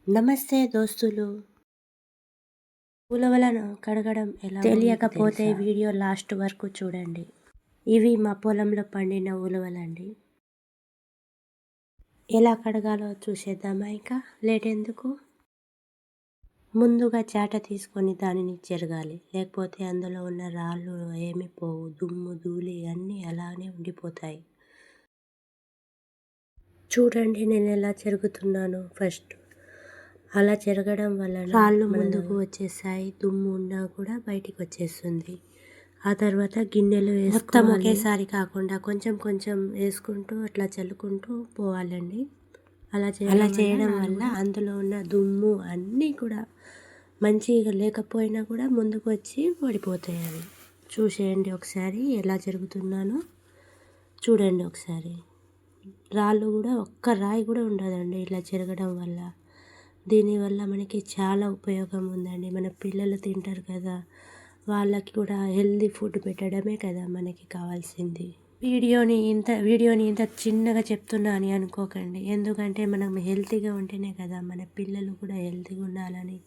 నమస్తే దోస్తులు. ఉలవలను కడగడం ఎలా తెలియకపోతే వీడియో లాస్ట్ వరకు చూడండి. ఇవి మా పొలంలో పండిన ఉలవలండి. ఎలా కడగాలో చూసేద్దామా? ఇక లేట్ ఎందుకు? ముందుగా చాట తీసుకొని దానిని చెరగాలి, లేకపోతే అందులో ఉన్న రాళ్ళు ఏమి పోవు. దుమ్ము ధూళి అన్నీ అలానే ఉండిపోతాయి. చూడండి నేను ఎలా చెరుగుతున్నానో. ఫస్ట్ అలా చెరగడం వల్ల రాళ్ళు ముందుకు వచ్చేసాయి, దుమ్ము ఉన్నా కూడా బయటికి వచ్చేస్తుంది. ఆ తర్వాత గిన్నెలు మొత్తం ఒకేసారి కాకుండా కొంచెం కొంచెం వేసుకుంటూ అట్లా చల్లుకుంటూ పోవాలండి. అలా చేయడం వల్ల అందులో ఉన్న దుమ్ము అన్నీ కూడా మంచిగా లేకపోయినా కూడా ముందుకు వచ్చి పడిపోతాయి. అవి చూసేయండి ఒకసారి ఎలా జరుగుతున్నానో. చూడండి ఒకసారి. రాళ్ళు కూడా ఒక్క రాయి కూడా ఉండదండి ఇలా చెరగడం వల్ల. దీనివల్ల మనకి చాలా ఉపయోగం ఉందండి. మన పిల్లలు తింటారు కదా, వాళ్ళకి కూడా హెల్దీ ఫుడ్ పెట్టడమే కదా మనకి కావాల్సింది. వీడియోని ఇంత చిన్నగా చెప్తున్నా అని అనుకోకండి. ఎందుకంటే మనం హెల్తీగా ఉంటేనే కదా మన పిల్లలు కూడా హెల్తీగా ఉండాలని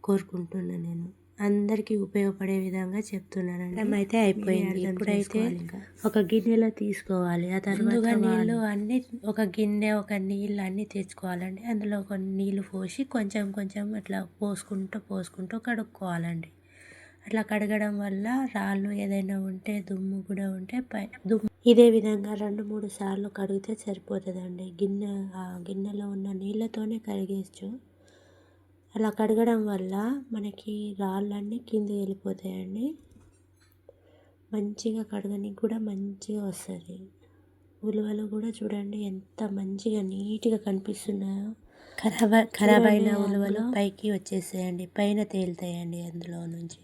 కోరుకుంటున్నాను. నేను అందరికీ ఉపయోగపడే విధంగా చెప్తున్నానండి. అయితే అయిపోయింది. ఇప్పుడైతే ఒక గిన్నెలో తీసుకోవాలి. ఆ తర్వాత నీళ్ళు అన్నీ ఒక గిన్నె, ఒక నీళ్ళు అన్నీ తెచ్చుకోవాలండి. అందులో కొన్ని నీళ్ళు పోసి కొంచెం కొంచెం అట్లా పోసుకుంటూ కడుక్కోవాలండి. అట్లా కడగడం వల్ల రాళ్ళు ఏదైనా ఉంటే, దుమ్ము కూడా ఉంటే ఇదే విధంగా 2-3 సార్లు కడిగితే సరిపోతుందండి. గిన్నెలో ఉన్న నీళ్ళతోనే కడిగేయచ్చు. అలా కడగడం వల్ల మనకి రాళ్ళన్నీ కిందికి వెళ్ళిపోతాయండి. మంచిగా కడగనికి కూడా మంచిగా వస్తుంది. ఉలవలు కూడా చూడండి ఎంత మంచిగా నీట్గా కనిపిస్తున్నాయో. ఖరాబ్ అయిన ఉలవలు పైకి వచ్చేసాయండి, పైన తేలుతాయండి అందులో నుంచి.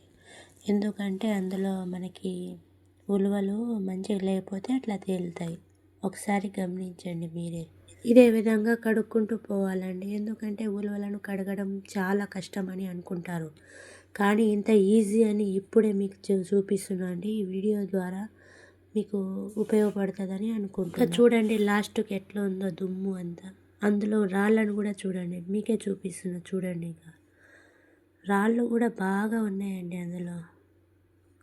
ఎందుకంటే అందులో మనకి ఉలవలు మంచిగా లేకపోతే అట్లా తేలుతాయి. ఒకసారి గమనించండి మీరే. ఇదే విధంగా కడుక్కుంటూ పోవాలండి. ఎందుకంటే ఉలవలను కడగడం చాలా కష్టం అని అనుకుంటారు, కానీ ఇంత ఈజీ అని ఇప్పుడే మీకు చూపిస్తున్నా అండి. ఈ వీడియో ద్వారా మీకు ఉపయోగపడుతుందని అనుకుంటున్నాను. చూడండి లాస్ట్కి ఎట్లా ఉందో దుమ్ము అంతా. అందులో రాళ్ళను కూడా చూడండి, మీకే చూపిస్తున్నా చూడండి. ఇక రాళ్ళు కూడా బాగా ఉన్నాయండి అందులో.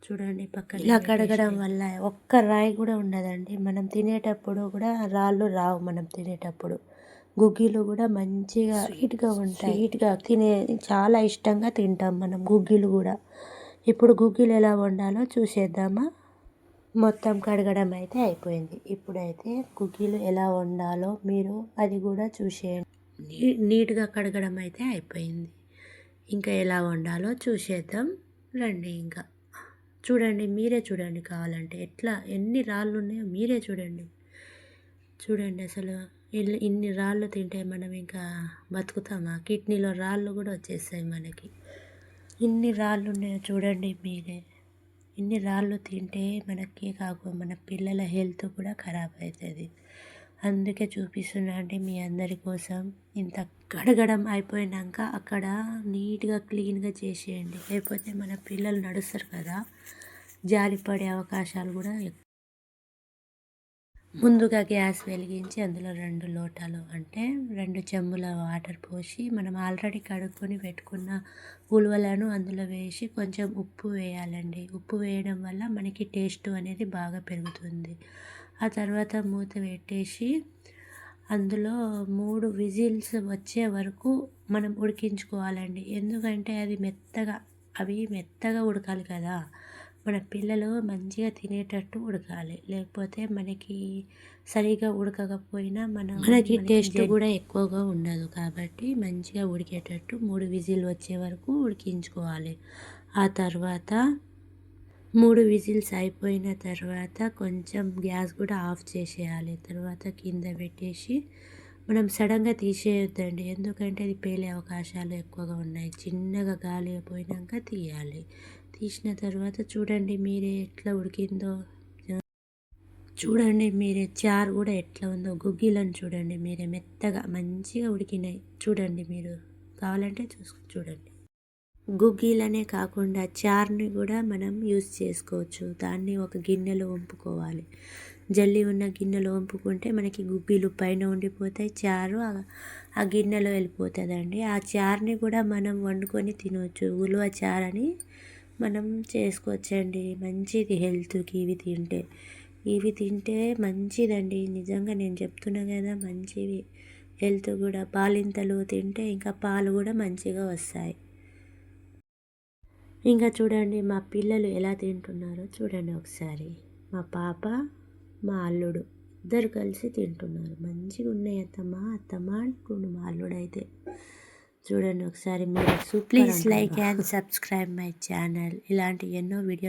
చూడండి పక్కన. ఇలా కడగడం వల్ల ఒక్క రాయి కూడా ఉండదండి. మనం తినేటప్పుడు కూడా రాళ్ళు రావు. మనం తినేటప్పుడు గుగ్గిలు కూడా మంచిగా స్వీట్గా ఉంటాయి. స్వీట్గా చాలా ఇష్టంగా తింటాం మనం గుగ్గిలు కూడా. ఇప్పుడు గుగ్గిలు ఎలా వండాలో చూసేద్దామా? మొత్తం కడగడం అయితే అయిపోయింది. ఇప్పుడైతే గుగ్గిలు ఎలా వండాలో మీరు అది కూడా చూసేయండి. నీట్గా కడగడం అయితే అయిపోయింది. ఇంకా ఎలా వండాలో చూసేద్దాం రండి. ఇంకా చూడండి, మీరే చూడండి కావాలంటే. ఎన్ని రాళ్ళు ఉన్నాయో మీరే చూడండి. అసలు ఇన్ని రాళ్ళు తింటే మనం ఇంకా బతుకుతామా? కిడ్నీలో రాళ్ళు కూడా వచ్చేస్తాయి మనకి. ఇన్ని రాళ్ళు ఉన్నాయో చూడండి మీరే. ఇన్ని రాళ్ళు తింటే మనకే కాకుండా మన పిల్లల హెల్త్ కూడా ఖరాబ్ అవుతుంది. అందుకే చూపిస్తున్నా అండి మీ అందరి కోసం. ఇంత కడగడం అయిపోయినాక అక్కడ నీట్గా క్లీన్గా చేసేయండి. లేకపోతే మన పిల్లలు నడుస్తారు కదా, జారిపడే అవకాశాలు కూడా ముందుగా గ్యాస్ వెలిగించి అందులో 2 లోటాలు అంటే 2 చెంబుల వాటర్ పోసి మనం ఆల్రెడీ కడుక్కొని పెట్టుకున్న ఉలవలను అందులో వేసి కొంచెం ఉప్పు వేయాలండి. ఉప్పు వేయడం వల్ల మనకి టేస్ట్ అనేది బాగా పెరుగుతుంది. ఆ తర్వాత మూత పెట్టేసి అందులో 3 విజిల్స్ వచ్చే వరకు మనం ఉడికించుకోవాలండి. ఎందుకంటే అవి మెత్తగా ఉడకాలి కదా. మన పిల్లలు మంచిగా తినేటట్టు ఉడకాలి. లేకపోతే మనకి సరిగా ఉడకకపోయినా మనకి టేస్ట్ కూడా ఎక్కువగా ఉండదు. కాబట్టి మంచిగా ఉడికేటట్టు 3 విజిల్ వచ్చే వరకు ఉడికించుకోవాలి. ఆ తర్వాత 3 విజిల్స్ అయిపోయిన తర్వాత కొంచెం గ్యాస్ కూడా ఆఫ్ చేసేయాలి. తర్వాత కింద పెట్టేసి మనం సడన్గా తీసేయొద్దండి. ఎందుకంటే అది పేలే అవకాశాలు ఎక్కువగా ఉన్నాయి. చిన్నగా గాలి పోయినాక తీయాలి. తీసిన తర్వాత చూడండి మీరే ఎట్లా ఉడికిందో. చూడండి మీరే చారు కూడా ఎట్లా ఉందో. గుగ్గిలను చూడండి మీరే, మెత్తగా మంచిగా ఉడికినాయి. చూడండి మీరు కావాలంటే చూడండి. గుగ్గిలనే కాకుండా చారుని కూడా మనం యూజ్ చేసుకోవచ్చు. దాన్ని ఒక గిన్నెలో వంపుకోవాలి. జల్లి ఉన్న గిన్నెలో వంపుకుంటే మనకి గుబ్బీలు పైన ఉండిపోతాయి, చారు ఆ గిన్నెలో వెళ్ళిపోతుందండి. ఆ చారుని కూడా మనం వండుకొని తినవచ్చు. ఉలువ చారని మనం చేసుకోవచ్చండి. మంచిది హెల్త్కి ఇవి తింటే మంచిదండి. నిజంగా నేను చెప్తున్నా కదా, మంచివి హెల్త్ కూడా. పాలింతలు తింటే ఇంకా పాలు కూడా మంచిగా వస్తాయి. ఇంకా చూడండి మా పిల్లలు ఎలా తింటున్నారో చూడండి ఒకసారి. మా పాప మా అల్లుడు ఇద్దరు కలిసి తింటున్నారు. మంచిగా ఉన్నాయి అత్తమ్మ అంటుండు మా అల్లుడు అయితే. చూడండి ఒకసారి మీరు. Please like and subscribe my channel. ఇలాంటి ఎన్నో వీడియో